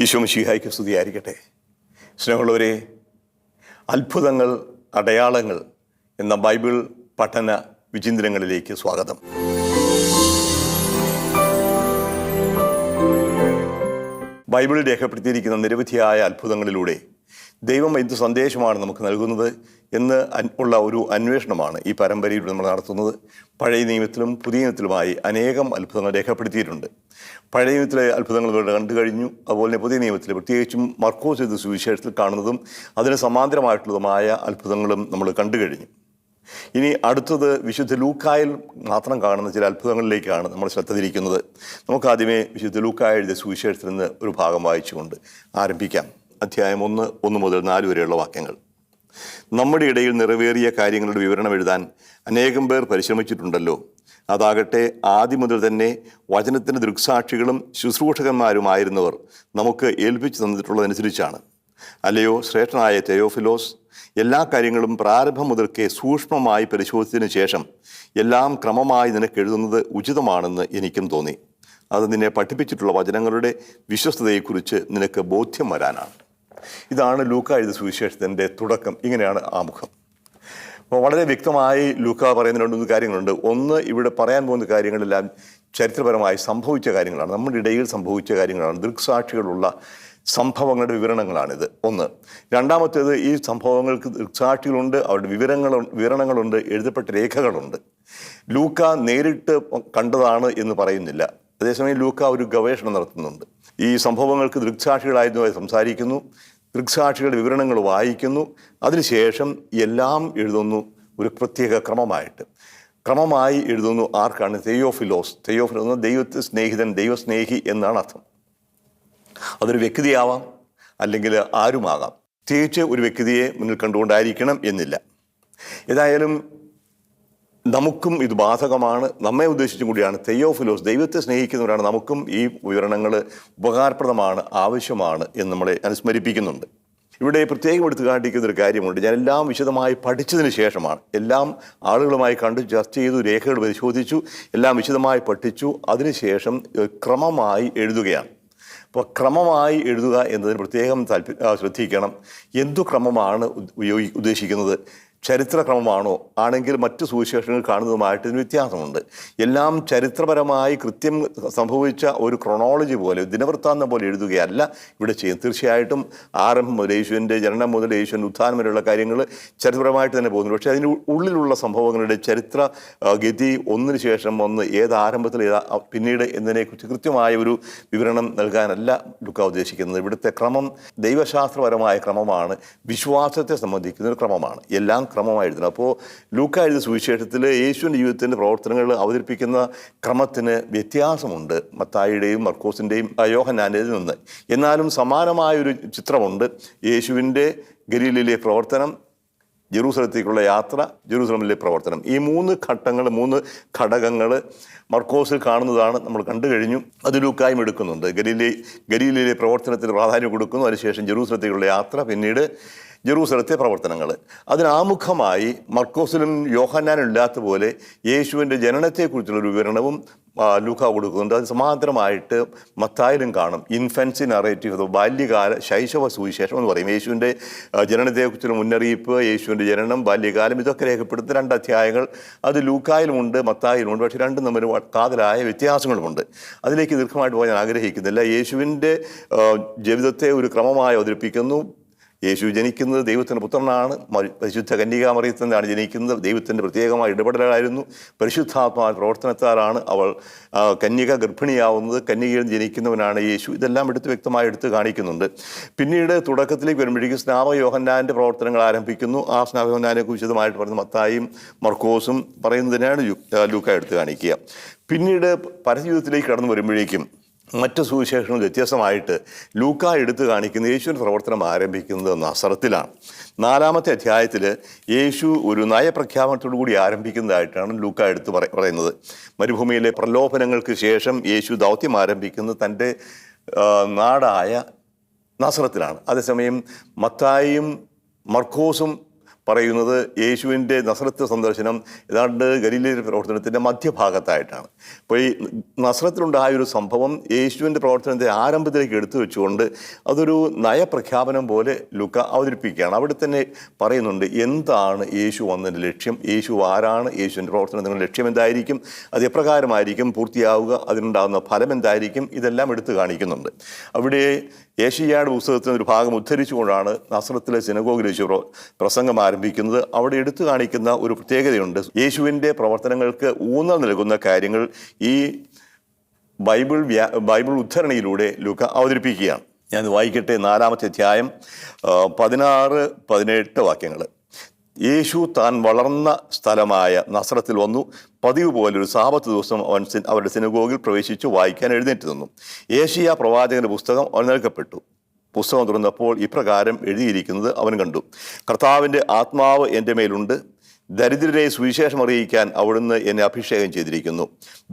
ഈശോ മിശിഹായ്ക്ക് സ്തുതിയായിരിക്കട്ടെ. സ്നേഹമുള്ളവരെ, അത്ഭുതങ്ങൾ, അടയാളങ്ങൾ എന്ന ബൈബിൾ പഠന വിചിന്തനങ്ങളിലേക്ക് സ്വാഗതം. ബൈബിളിൽ രേഖപ്പെടുത്തിയിരിക്കുന്ന നിരവധിയായ അത്ഭുതങ്ങളിലൂടെ ദൈവം എന്ത് സന്ദേശമാണ് നമുക്ക് നൽകുന്നത് എന്ന് ഉള്ള ഒരു അന്വേഷണമാണ് ഈ പരമ്പരയിലൂടെ നമ്മൾ നടത്തുന്നത്. പഴയ നിയമത്തിലും പുതിയ നിയമത്തിലുമായി അനേകം അത്ഭുതങ്ങൾ രേഖപ്പെടുത്തിയിട്ടുണ്ട്. പഴയ നിയമത്തിലെ അത്ഭുതങ്ങൾ കണ്ടു കഴിഞ്ഞു. അതുപോലെ തന്നെ പുതിയ നിയമത്തിൽ, പ്രത്യേകിച്ചും മർക്കോസ് എഴുതിയ സുവിശേഷത്തിൽ കാണുന്നതും അതിന് സമാന്തരമായിട്ടുള്ളതുമായ അത്ഭുതങ്ങളും നമ്മൾ കണ്ടു കഴിഞ്ഞു. ഇനി അടുത്തത് വിശുദ്ധ ലൂക്കായിൽ മാത്രം കാണുന്ന ചില അത്ഭുതങ്ങളിലേക്കാണ് നമ്മൾ ശ്രദ്ധ തിരിക്കുന്നത്. നമുക്കാദ്യമേ വിശുദ്ധ ലൂക്കായ എഴുതിയ സുവിശേഷത്തിൽ നിന്ന് ഒരു ഭാഗം വായിച്ചുകൊണ്ട് ആരംഭിക്കാം. അധ്യായം 1 മുതൽ 4 വരെയുള്ള വാക്യങ്ങൾ. നമ്മുടെ ഇടയിൽ നിറവേറിയ കാര്യങ്ങളുടെ വിവരണം എഴുതാൻ അനേകം പേർ പരിശ്രമിച്ചിട്ടുണ്ടല്ലോ. അതാകട്ടെ ആദ്യം മുതൽ തന്നെ വചനത്തിൻ്റെ ദൃക്സാക്ഷികളും ശുശ്രൂഷകന്മാരുമായിരുന്നവർ നമുക്ക് ഏൽപ്പിച്ചു തന്നിട്ടുള്ളതനുസരിച്ചാണ്. അല്ലയോ ശ്രേഷ്ഠനായ തെയോഫിലോസ്, എല്ലാ കാര്യങ്ങളും പ്രാരംഭം മുതൽക്കേ സൂക്ഷ്മമായി പരിശോധിച്ചതിന് ശേഷം എല്ലാം ക്രമമായി നിനക്ക് എഴുതുന്നത് ഉചിതമാണെന്ന് എനിക്കും തോന്നി. അത് നിന്നെ പഠിപ്പിച്ചിട്ടുള്ള വചനങ്ങളുടെ വിശ്വസ്തതയെക്കുറിച്ച് നിനക്ക് ബോധ്യം വരാനാണ്. ഇതാണ് ലൂക്ക എഴുതിയ സുവിശേഷത്തിൻ്റെ തുടക്കം. ഇങ്ങനെയാണ് ആമുഖം. അപ്പോൾ വളരെ വ്യക്തമായി ലൂക്ക പറയുന്ന 2 കാര്യങ്ങളുണ്ട്. ഒന്ന്, ഇവിടെ പറയാൻ പോകുന്ന കാര്യങ്ങളെല്ലാം ചരിത്രപരമായി സംഭവിച്ച കാര്യങ്ങളാണ്, നമ്മുടെ ഇടയിൽ സംഭവിച്ച കാര്യങ്ങളാണ്, ദൃക്സാക്ഷികളുള്ള സംഭവങ്ങളുടെ വിവരണങ്ങളാണിത്. ഒന്ന്. രണ്ടാമത്തേത്, ഈ സംഭവങ്ങൾക്ക് ദൃക്സാക്ഷികളുണ്ട്, അവരുടെ വിവരണങ്ങളുണ്ട്, എഴുതപ്പെട്ട രേഖകളുണ്ട്. ലൂക്ക നേരിട്ട് കണ്ടതാണ് എന്ന് പറയുന്നില്ല. അതേസമയം ലൂക്ക ഒരു ഗവേഷണം നടത്തുന്നുണ്ട്. ഈ സംഭവങ്ങൾക്ക് ദൃക്സാക്ഷികളായിരുന്നവരെ സംസാരിക്കുന്നു, ദൃക്സാക്ഷികളുടെ വിവരണങ്ങൾ വായിക്കുന്നു, അതിനുശേഷം എല്ലാം എഴുതുന്നു ഒരു പ്രത്യേക ക്രമമായി എഴുതുന്നു. ആർക്കാണ്? തെയോഫിലോസ്. തെയോഫിലോസ് ദൈവത്തെ സ്നേഹിതൻ, ദൈവസ്നേഹി എന്നാണ് അർത്ഥം. അതൊരു വ്യക്തിയാവാം, അല്ലെങ്കിൽ ആരുമാകാം. പ്രത്യേകിച്ച് ഒരു വ്യക്തിയെ മുന്നിൽ കണ്ടുകൊണ്ടായിരിക്കണം എന്നില്ല. ഏതായാലും നമുക്കും ഇത് ബാധകമാണ്, നമ്മെ ഉദ്ദേശിച്ചും കൂടിയാണ്. തെയോഫിലോസ്, ദൈവത്തെ സ്നേഹിക്കുന്നവരാണ്. നമുക്കും ഈ വിവരണങ്ങൾ ഉപകാരപ്രദമാണ്, ആവശ്യമാണ് എന്ന് നമ്മളെ അനുസ്മരിപ്പിക്കുന്നുണ്ട്. ഇവിടെ പ്രത്യേകം എടുത്തു കാണിക്കുന്ന ഒരു കാര്യമുണ്ട്. ഞാൻ എല്ലാം വിശദമായി പഠിച്ചതിന് ശേഷമാണ്, എല്ലാം ആളുകളുമായി കണ്ടു, ചർച്ച ചെയ്തു, രേഖകൾ പരിശോധിച്ചു, എല്ലാം വിശദമായി പഠിച്ചു, അതിനുശേഷം ക്രമമായി എഴുതുകയാണ്. അപ്പോൾ ക്രമമായി എഴുതുക എന്നതിന് പ്രത്യേകം ശ്രദ്ധിക്കണം. എന്തു ക്രമമാണ് ഉദ്ദേശിക്കുന്നത്? ചരിത്രക്രമമാണോ? ആണെങ്കിൽ മറ്റ് സുവിശേഷങ്ങൾ കാണുന്നതുമായിട്ട് ഇതിന് വ്യത്യാസമുണ്ട്. എല്ലാം ചരിത്രപരമായി കൃത്യം സംഭവിച്ച ഒരു ക്രോണോളജി പോലെ, ദിനവൃത്താന്തം പോലെ എഴുതുകയല്ല ഇവിടെ ചെയ്യുന്നത്. തീർച്ചയായിട്ടും ആരംഭം മുതൽ, യേശുവിൻ്റെ ജനനം മുതൽ യേശുവിൻ്റെ ഉത്ഥാനം വരെയുള്ള കാര്യങ്ങൾ ചരിത്രപരമായിട്ട് തന്നെ പോകുന്നു. പക്ഷേ അതിന് ഉള്ളിലുള്ള സംഭവങ്ങളുടെ ചരിത്ര ഗതി, ഒന്നിനു ശേഷം ഒന്ന്, ഏത് ആരംഭത്തിൽ പിന്നീട് എന്നതിനെക്കുറിച്ച് കൃത്യമായ ഒരു വിവരണം നൽകാനല്ല ലൂക്ക ഉദ്ദേശിക്കുന്നത്. ഇവിടുത്തെ ക്രമം ദൈവശാസ്ത്രപരമായ ക്രമമാണ്, വിശ്വാസത്തെ സംബന്ധിക്കുന്ന ഒരു ക്രമമാണ്. എല്ലാം ക്രമമായി എഴുതണം. അപ്പോൾ ലൂക്ക എഴുതിയ സുവിശേഷത്തിൽ യേശുവിൻ്റെ ജീവിതത്തിൻ്റെ പ്രവർത്തനങ്ങൾ അവതരിപ്പിക്കുന്ന ക്രമത്തിന് വ്യത്യാസമുണ്ട് മത്തായിയുടെയും മർക്കോസിൻ്റെയും യോഹന്നാൻ്റെതിൽ നിന്ന്. എന്നാലും സമാനമായൊരു ചിത്രമുണ്ട്. യേശുവിൻ്റെ ഗലീലയിലെ പ്രവർത്തനം, ജെറൂസലത്തേക്കുള്ള യാത്ര, ജെറൂസലമിലെ പ്രവർത്തനം. ഈ 3 ഘടകങ്ങൾ മർക്കോസിൽ കാണുന്നതാണ്, നമ്മൾ കണ്ടു കഴിഞ്ഞു. അത് ലൂക്കായും എടുക്കുന്നുണ്ട്. ഗലീലയിലെ പ്രവർത്തനത്തിന് പ്രാധാന്യം കൊടുക്കുന്നു, അതിനുശേഷം ജെറൂസലത്തേക്കുള്ള യാത്ര, പിന്നീട് ജെറൂസലത്തെ പ്രവർത്തനങ്ങൾ. അതിനാമുഖമായി മർക്കോസിലും യോഹന്നാനും ഇല്ലാത്ത പോലെ യേശുവിൻ്റെ ജനനത്തെക്കുറിച്ചുള്ളൊരു വിവരണവും ലൂക്ക കൊടുക്കുന്നുണ്ട്. അത് സമാന്തരമായിട്ട് മത്തായിലും കാണും. ഇൻഫൻസി നറേറ്റീവ്, ബാല്യകാല ശൈശവ സുവിശേഷം എന്ന് പറയും. യേശുവിൻ്റെ ജനനത്തെക്കുറിച്ചുള്ള മുന്നറിയിപ്പ്, യേശുവിൻ്റെ ജനനം, ബാല്യകാലം, ഇതൊക്കെ രേഖപ്പെടുത്തുന്ന 2 അധ്യായങ്ങൾ അത് ലൂക്കായിലുമുണ്ട്, മത്തായിലുമുണ്ട്. പക്ഷേ രണ്ടും തമ്മിൽ കാതലായ വ്യത്യാസങ്ങളുമുണ്ട്. അതിലേക്ക് ദീർഘമായിട്ട് പോകാൻ ഞാൻ ആഗ്രഹിക്കുന്നില്ല. യേശുവിൻ്റെ ജീവിതത്തെ ഒരു ക്രമമായി അവതരിപ്പിക്കുന്നു. യേശു ജനിക്കുന്നത് ദൈവത്തിൻ്റെ പുത്രനാണ്, പരിശുദ്ധ കന്യകാമറിയത്തിൽ നിന്നാണ് ജനിക്കുന്നത്. ദൈവത്തിൻ്റെ പ്രത്യേകമായ ഇടപെടലായിരുന്നു. പരിശുദ്ധാത്മാ പ്രവർത്തനത്താലാണ് അവൾ കന്യക ഗർഭിണിയാവുന്നത്. കന്യകയിൽ ജനിക്കുന്നവനാണ് യേശു. ഇതെല്ലാം വ്യക്തമായി എടുത്ത് കാണിക്കുന്നുണ്ട്. പിന്നീട് തുടക്കത്തിലേക്ക് വരുമ്പോഴേക്കും സ്നാപക യോഹന്നാൻ്റെ പ്രവർത്തനങ്ങൾ ആരംഭിക്കുന്നു. ആ സ്നാപക യോഹന്നാനെ വിശദമായിട്ട് പറയുന്നത് മത്തായിയും മർക്കോസും പറയുന്നതിനാണ് ലൂക്ക എടുത്ത് കാണിക്കുക. പിന്നീട് പരജീവിതത്തിലേക്ക് കടന്നു വരുമ്പോഴേക്കും മറ്റ് സുവിശേഷങ്ങൾ വ്യത്യസ്തമായിട്ട് ലൂക്ക എടുത്തു കാണിക്കുന്ന യേശുവിൻ്റെ പ്രവർത്തനം ആരംഭിക്കുന്നത് നസറത്തിലാണ്. 4-ാമത്തെ അധ്യായത്തിൽ യേശു ഒരു നയപ്രഖ്യാപനത്തോടു കൂടി ആരംഭിക്കുന്നതായിട്ടാണ് ലൂക്ക എടുത്ത് പറയുന്നത്. മരുഭൂമിയിലെ പ്രലോഭനങ്ങൾക്ക് ശേഷം യേശു ദൗത്യം ആരംഭിക്കുന്നത് തൻ്റെ നാടായ നസറത്തിലാണ്. അതേസമയം മത്തായിയും മർക്കോസും പറയുന്നത് യേശുവിൻ്റെ നസ്രത്ത് സന്ദർശനം ഏതാണ്ട് ഗലീലയുടെ പ്രവർത്തനത്തിൻ്റെ മധ്യഭാഗത്തായിട്ടാണ്. അപ്പോൾ ഈ നസ്രത്തിലുണ്ടായ ഒരു സംഭവം യേശുവിൻ്റെ പ്രവർത്തനത്തെ ആരംഭത്തിലേക്ക് എടുത്തു വെച്ചുകൊണ്ട് അതൊരു നയപ്രഖ്യാപനം പോലെ ലൂക്ക അവതരിപ്പിക്കുകയാണ്. അവിടെ തന്നെ പറയുന്നുണ്ട് എന്താണ് യേശു വന്നതിൻ്റെ ലക്ഷ്യം, യേശു ആരാണ്, യേശുവിൻ്റെ പ്രവർത്തനത്തിൻ്റെ ലക്ഷ്യം എന്തായിരിക്കും, അത് എപ്രകാരമായിരിക്കും പൂർത്തിയാവുക, അതിനുണ്ടാകുന്ന ഫലം എന്തായിരിക്കും, ഇതെല്ലാം എടുത്തു കാണിക്കുന്നുണ്ട്. അവിടെ യേശയ്യായുടെ പുസ്തകത്തിന് ഒരു ഭാഗം ഉദ്ധരിച്ചുകൊണ്ടാണ് നസ്രത്തിലെ സിനഗോഗിൽ വെച്ച് പ്രസംഗം ആരംഭിക്കുന്നത്. അവിടെ എടുത്തു കാണിക്കുന്ന ഒരു പ്രത്യേകതയുണ്ട്. യേശുവിൻ്റെ പ്രവർത്തനങ്ങൾക്ക് ഊന്നൽ നൽകുന്ന കാര്യങ്ങൾ ഈ ബൈബിൾ ഉദ്ധരണിയിലൂടെ ലൂക്ക അവതരിപ്പിക്കുകയാണ്. ഞാൻ വായിക്കട്ടെ. 4-ാമത്തെ അധ്യായം 16-18 വാക്യങ്ങൾ. യേശു താൻ വളർന്ന സ്ഥലമായ നസ്രത്തിൽ വന്നു. പതിവ് പോലെ ഒരു സാബത്ത് ദിവസം അവൻ അവരുടെ സിനഗോഗിൽ പ്രവേശിച്ചു വായിക്കാൻ എഴുന്നേറ്റ് നിന്നു. യേശയ്യാ പ്രവാചകന്റെ പുസ്തകം അവൻ നൽകപ്പെട്ടു. പുസ്തകം തുറന്നപ്പോൾ ഇപ്രകാരം എഴുതിയിരിക്കുന്നത് അവൻ കണ്ടു. കർത്താവിൻ്റെ ആത്മാവ് എൻ്റെ മേലുണ്ട്, ദരിദ്രരെ സുവിശേഷം അറിയിക്കാൻ അവിടുന്ന് എന്നെ അഭിഷേകം ചെയ്തിരിക്കുന്നു.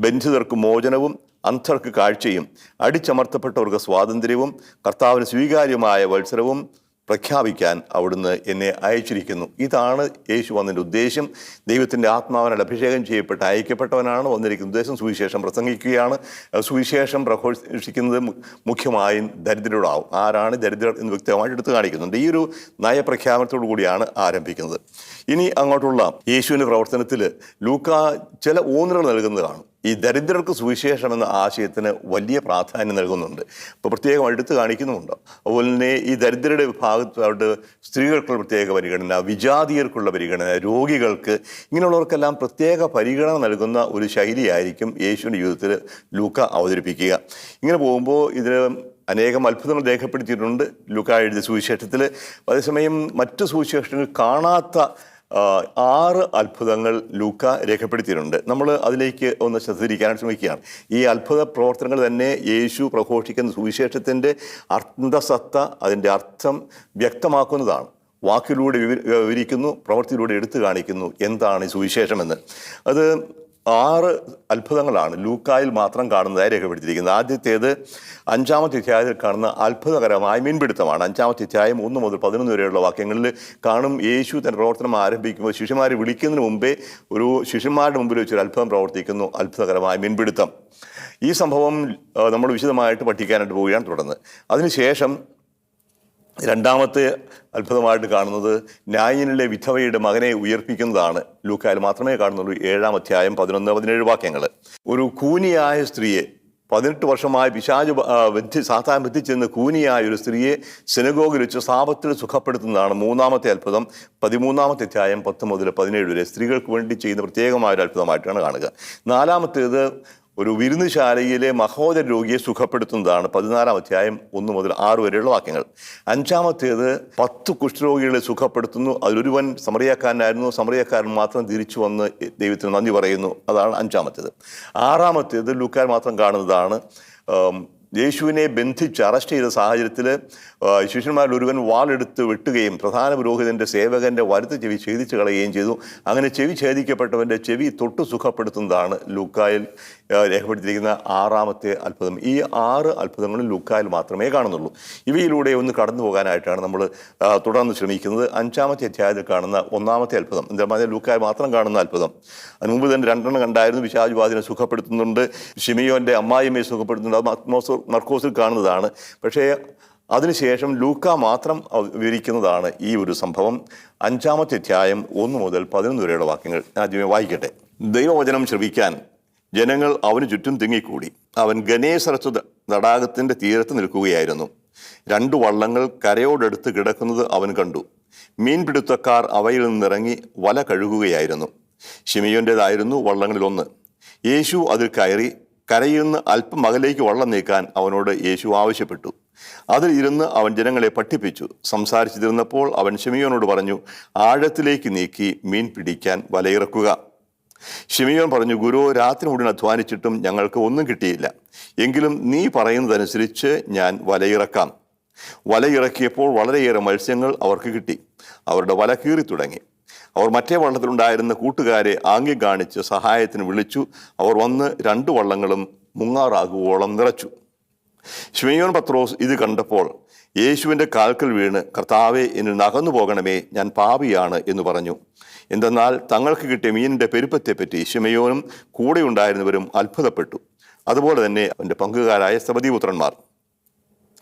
ബന്ധിതർക്ക് മോചനവും അന്ധർക്ക് കാഴ്ചയും അടിച്ചമർത്തപ്പെട്ടവർക്ക് സ്വാതന്ത്ര്യവും കർത്താവിന് സ്വീകാര്യമായ വത്സരവും പ്രഖ്യാപിക്കാൻ അവിടുന്ന് എന്നെ അയച്ചിരിക്കുന്നു. ഇതാണ് യേശു വന്നതിൻ്റെ ഉദ്ദേശം. ദൈവത്തിൻ്റെ ആത്മാവിനാൽ അഭിഷേകം ചെയ്യപ്പെട്ട് അയക്കപ്പെട്ടവനാണ് വന്നിരിക്കുന്ന ഉദ്ദേശം. സുവിശേഷം പ്രസംഗിക്കുകയാണ്. സുവിശേഷം പ്രഘോഷിക്കുന്നത് മുഖ്യമായും ദരിദ്രരോടാവും. ആരാണ് ദരിദ്രർ എന്ന് വ്യക്തമായിട്ട് എടുത്തു കാണിക്കുന്നുണ്ട്. ഈ ഒരു നയപ്രഖ്യാപനത്തോടു കൂടിയാണ് ആരംഭിക്കുന്നത്. ഇനി അങ്ങോട്ടുള്ള യേശുവിൻ്റെ പ്രവർത്തനത്തിൽ ലൂക്ക ചില ഊന്നലുകൾ നൽകുന്നതാണ്. ഈ ദരിദ്രർക്ക് സുവിശേഷം എന്ന ആശയത്തിന് വലിയ പ്രാധാന്യം നൽകുന്നുണ്ട്. ഇപ്പോൾ പ്രത്യേകം എടുത്തു കാണിക്കുന്നുമുണ്ട്. അതുപോലെ തന്നെ ഈ ദരിദ്രരുടെ വിഭാഗത്തോട്ട് സ്ത്രീകൾക്കുള്ള പ്രത്യേക പരിഗണന, വിജാതീയർക്കുള്ള പരിഗണന, രോഗികൾക്ക്, ഇങ്ങനെയുള്ളവർക്കെല്ലാം പ്രത്യേക പരിഗണന നൽകുന്ന ഒരു ശൈലിയായിരിക്കും യേശുവിൻ്റെ ജീവിതത്തിൽ ലൂക്ക അവതരിപ്പിക്കുക. ഇങ്ങനെ പോകുമ്പോൾ ഇതിൽ അനേകം അത്ഭുതങ്ങൾ രേഖപ്പെടുത്തിയിട്ടുണ്ട് ലൂക്ക എഴുതിയ സുവിശേഷത്തിൽ. അതേസമയം മറ്റു സുവിശേഷങ്ങൾ കാണാത്ത 6 അത്ഭുതങ്ങൾ ലൂക്ക രേഖപ്പെടുത്തിയിട്ടുണ്ട്. നമ്മൾ അതിലേക്ക് ഒന്ന് ശ്രദ്ധിക്കാനായിട്ട് ശ്രമിക്കുകയാണ്. ഈ അത്ഭുത പ്രവർത്തനങ്ങൾ തന്നെ യേശു പ്രഘോഷിക്കുന്ന സുവിശേഷത്തിൻ്റെ അന്തസത്ത, അതിൻ്റെ അർത്ഥം വ്യക്തമാക്കുന്നതാണ്. വാക്കിലൂടെ വിവരിക്കുന്നു, പ്രവൃത്തിയിലൂടെ എടുത്തു കാണിക്കുന്നു എന്താണ് ഈ സുവിശേഷമെന്ന്. അത് 6 അത്ഭുതങ്ങളാണ് ലൂക്കായിൽ മാത്രം കാണുന്നതായി രേഖപ്പെടുത്തിയിരിക്കുന്നത്. ആദ്യത്തേത് 5-ാമത്തെ അധ്യായത്തിൽ കാണുന്ന അത്ഭുതകരമായ മീൻപിടുത്തമാണ്. 5-ാമത്തെ അധ്യായം 1 മുതൽ 11 വരെയുള്ള വാക്യങ്ങളിൽ കാണും. യേശു തൻ്റെ പ്രവർത്തനം ആരംഭിക്കുമ്പോൾ ശിഷ്യന്മാരെ വിളിക്കുന്നതിന് മുമ്പേ ശിഷ്യന്മാരുടെ മുമ്പിൽ വെച്ചൊരു അത്ഭുതം പ്രവർത്തിക്കുന്നു, അത്ഭുതകരമായ മീൻപിടുത്തം. ഈ സംഭവം നമ്മൾ വിശദമായിട്ട് പഠിക്കാനായിട്ട് പോവുകയാണ് തുടർന്ന്. അതിനുശേഷം 2-ാമത്തെ അത്ഭുതമായിട്ട് കാണുന്നത് ന്യായീനിലെ വിധവയുടെ മകനെ ഉയർപ്പിക്കുന്നതാണ്. ലൂക്കായിൽ മാത്രമേ കാണുന്നുള്ളൂ. 7-ാം അധ്യായം 11-17 വാക്യങ്ങൾ. ഒരു കൂനിയായ സ്ത്രീയെ, 18 വർഷമായ പിശാച് സാത്താൻ ബന്ധിച്ചെന്ന് കൂനിയായ ഒരു സ്ത്രീയെ സിനഗോഗിൽ വെച്ച് സാപത്തിൽ സുഖപ്പെടുത്തുന്നതാണ് 3-ാമത്തെ അത്ഭുതം. 13-ാമത്തെ അധ്യായം 10 മുതൽ 17 വരെ സ്ത്രീകൾക്ക് വേണ്ടി ചെയ്യുന്ന പ്രത്യേകമായ ഒരു അത്ഭുതമായിട്ടാണ് കാണുക. 4-ാമത്തേത് ഒരു വിരുന്നുശാലയിലെ മഹോദര രോഗിയെ സുഖപ്പെടുത്തുന്നതാണ്. 14-ാം അധ്യായം 1 മുതൽ 6 വരെയുള്ള വാക്യങ്ങൾ. 5-ാമത്തേത് 10 കുഷ്ഠരോഗികളെ സുഖപ്പെടുത്തുന്നു. അതിലൊരുവൻ സമറിയക്കാരനായിരുന്നു. സമറിയക്കാരൻ മാത്രം തിരിച്ചു വന്ന് ദൈവത്തിന് നന്ദി പറയുന്നു. അതാണ് 5-ാമത്തേത്. 6-ാമത്തേത് ലൂക്കായിൽ മാത്രം കാണുന്നതാണ്. യേശുവിനെ ബന്ധിച്ച് അറസ്റ്റ് ചെയ്ത സാഹചര്യത്തിൽ ശിഷ്യന്മാരിൽ ഒരുവൻ വാളെടുത്ത് വെട്ടുകയും പ്രധാന പുരോഹിതൻ്റെ സേവകൻ്റെ വലത്ത് ചെവി ഛേദിച്ച് കളയുകയും ചെയ്തു. അങ്ങനെ ചെവി ഛേദിക്കപ്പെട്ടവൻ്റെ ചെവി തൊട്ട് സുഖപ്പെടുത്തുന്നതാണ് ലൂക്കായിൽ രേഖപ്പെടുത്തിയിരിക്കുന്ന 6-ാമത്തെ അത്ഭുതം. ഈ 6 അത്ഭുതങ്ങളും ലൂക്കായിൽ മാത്രമേ കാണുന്നുള്ളൂ. ഇവയിലൂടെ ഒന്ന് കടന്നു പോകാനായിട്ടാണ് നമ്മൾ തുടർന്ന് ശ്രമിക്കുന്നത്. 5-ാമത്തെ അധ്യായത്തിൽ കാണുന്ന 1-ാമത്തെ അത്ഭുതം, എന്താ പറഞ്ഞാൽ ലൂക്കായിൽ മാത്രം കാണുന്ന അത്ഭുതം. അതിന് മുമ്പ് തന്നെ 2 കണ്ടായിരുന്നു. പിശാചുബാധിതനെ സുഖപ്പെടുത്തുന്നുണ്ട്, ശിമിയോൻ്റെ അമ്മായിയമ്മയെ സുഖപ്പെടുത്തുന്നുണ്ട്. അത് മർക്കോസിൽ കാണുന്നതാണ്. പക്ഷേ അതിനുശേഷം ലൂക്ക മാത്രം വിവരിക്കുന്നതാണ് ഈ ഒരു സംഭവം. 5-ാമത്തെ അധ്യായം 1 മുതൽ 11 വരെയുള്ള വാക്യങ്ങൾ ആദ്യമേ വായിക്കട്ടെ. ദൈവവചനം ശ്രവിക്കാൻ ജനങ്ങൾ അവന് ചുറ്റും തിങ്ങിക്കൂടി. അവൻ ഗനേസരത്ത് തടാകത്തിൻ്റെ തീരത്ത് നിൽക്കുകയായിരുന്നു. 2 വള്ളങ്ങൾ കരയോടടുത്ത് കിടക്കുന്നത് അവൻ കണ്ടു. മീൻപിടുത്തക്കാർ അവയിൽ നിന്നിറങ്ങി വല കഴുകുകയായിരുന്നു. ശിമിയോൻ്റേതായിരുന്നു വള്ളങ്ങളിലൊന്ന്. യേശു അതിൽ കയറി കരയിൽ നിന്ന് അല്പം അകലേക്ക് വള്ളം നീക്കാൻ അവനോട് യേശു ആവശ്യപ്പെട്ടു. അതിൽ ഇരുന്ന് അവൻ ജനങ്ങളെ പഠിപ്പിച്ചു. സംസാരിച്ചിരുന്നപ്പോൾ അവൻ ശിമിയോനോട് പറഞ്ഞു, ആഴത്തിലേക്ക് നീക്കി മീൻ പിടിക്കാൻ വലയിറക്കുക. ശിമിയോൻ പറഞ്ഞു, ഗുരു, രാത്രി മുഴുവൻ അധ്വാനിച്ചിട്ടും ഞങ്ങൾക്ക് ഒന്നും കിട്ടിയില്ല. എങ്കിലും നീ പറയുന്നതനുസരിച്ച് ഞാൻ വലയിറക്കാം. വലയിറക്കിയപ്പോൾ വളരെയേറെ മത്സ്യങ്ങൾ അവർക്ക് കിട്ടി. അവരുടെ വല കീറി തുടങ്ങി. അവർ മറ്റേ വള്ളത്തിലുണ്ടായിരുന്ന കൂട്ടുകാരെ ആംഗ്യം കാണിച്ച് സഹായത്തിന് വിളിച്ചു. അവർ വന്ന് 2 വള്ളങ്ങളും മുങ്ങാറാകുവോളം നിറച്ചു. ശിമയോൻ പത്രോസ് ഇത് കണ്ടപ്പോൾ യേശുവിൻ്റെ കാൽക്കൽ വീണ്, കർത്താവെ, എന്നിൽ നകന്നു പോകണമേ, ഞാൻ പാപിയാണ് എന്ന് പറഞ്ഞു. എന്തെന്നാൽ തങ്ങൾക്ക് കിട്ടിയ മീനിൻ്റെ പെരുപ്പത്തെപ്പറ്റി ശിമയോനും കൂടെ ഉണ്ടായിരുന്നവരും അത്ഭുതപ്പെട്ടു. അതുപോലെ തന്നെ അവൻ്റെ പങ്കുകാരായ സെബദീപുത്രന്മാർ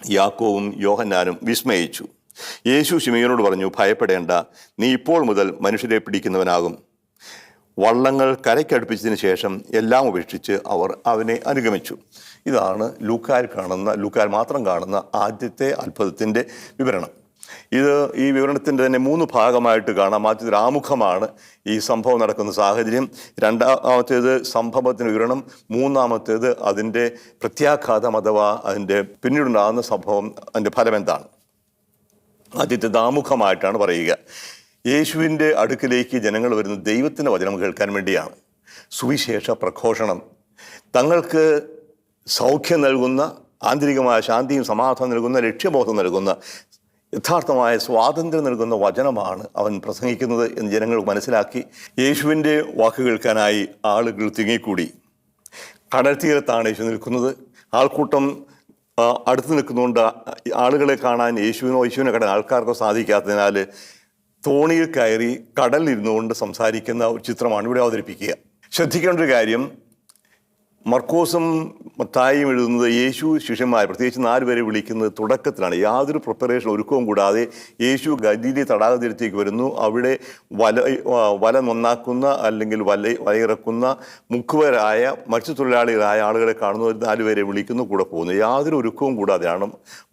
യാക്കോവും യോഹന്നാനും വിസ്മയിച്ചു. യേശു ശിമയോനോട് പറഞ്ഞു, ഭയപ്പെടേണ്ട, നീ ഇപ്പോൾ മുതൽ മനുഷ്യരെ പിടിക്കുന്നവനാകും. വള്ളങ്ങൾ കരയ്ക്കടുപ്പിച്ചതിന് ശേഷം എല്ലാം ഉപേക്ഷിച്ച് അവർ അവനെ അനുഗമിച്ചു. ഇതാണ് ലൂക്കായിൽ മാത്രം കാണുന്ന ആദ്യത്തെ അത്ഭുതത്തിൻ്റെ വിവരണം. ഈ വിവരണത്തിൻ്റെ തന്നെ 3 ഭാഗമായിട്ട് കാണാം. ആദ്യത്തെ ആമുഖമാണ് ഈ സംഭവം നടക്കുന്ന സാഹചര്യം, രണ്ടാമത്തേത് സംഭവത്തിന് വിവരണം, മൂന്നാമത്തേത് അതിൻ്റെ പ്രത്യാഘാതം അഥവാ അതിൻ്റെ പിന്നീടുണ്ടാകുന്ന സംഭവം, അതിൻ്റെ ഫലം എന്താണ്. ആദ്യത്തേത് ആമുഖമായിട്ടാണ് പറയുക. യേശുവിൻ്റെ അടുക്കിലേക്ക് ജനങ്ങൾ വരുന്നത് ദൈവത്തിൻ്റെ വചനം കേൾക്കാൻ വേണ്ടിയാണ്. സുവിശേഷ പ്രഘോഷണം, തങ്ങൾക്ക് സൗഖ്യം നൽകുന്ന, ആന്തരികമായ ശാന്തിയും സമാധാനം നൽകുന്ന, ലക്ഷ്യബോധം നൽകുന്ന, യഥാർത്ഥമായ സ്വാതന്ത്ര്യം നൽകുന്ന വചനമാണ് അവൻ പ്രസംഗിക്കുന്നത് എന്ന് ജനങ്ങൾ മനസ്സിലാക്കി യേശുവിൻ്റെ വാക്ക് കേൾക്കാനായി ആളുകൾ തിങ്ങിക്കൂടി. കടൽ തീരത്താണ് യേശു നിൽക്കുന്നത്. ആൾക്കൂട്ടം അടുത്ത് നിൽക്കുന്നതുകൊണ്ട് ആളുകളെ കാണാൻ യേശുവിനെ കാണാൻ ആൾക്കാർക്കോ സാധിക്കാത്തതിനാൽ തോണിയിൽ കയറി കടലിൽ ഇരുന്നുകൊണ്ട് സംസാരിക്കുന്ന ഒരു ചിത്രമാണ് ഇവിടെ അവതരിപ്പിക്കുക. ശ്രദ്ധിക്കേണ്ട ഒരു കാര്യം, മർക്കോസും മത്തായിയും എഴുതുന്നത് യേശു ശിഷ്യന്മാർ, പ്രത്യേകിച്ച് 4 പേരെ വിളിക്കുന്നത് തുടക്കത്തിലാണ്. യാതൊരു പ്രിപ്പറേഷൻ, ഒരുക്കവും കൂടാതെ യേശു ഗലീലി തടാകതീരത്തേക്ക് വരുന്നു. അവിടെ വല നന്നാക്കുന്ന അല്ലെങ്കിൽ വലയിറക്കുന്ന മുക്കുവരായ മത്സ്യത്തൊഴിലാളികളായ ആളുകളെ കാണുന്നു. 4 പേരെ വിളിക്കുന്നു, കൂടെ പോകുന്നു. യാതൊരു ഒരുക്കവും കൂടാതെയാണ്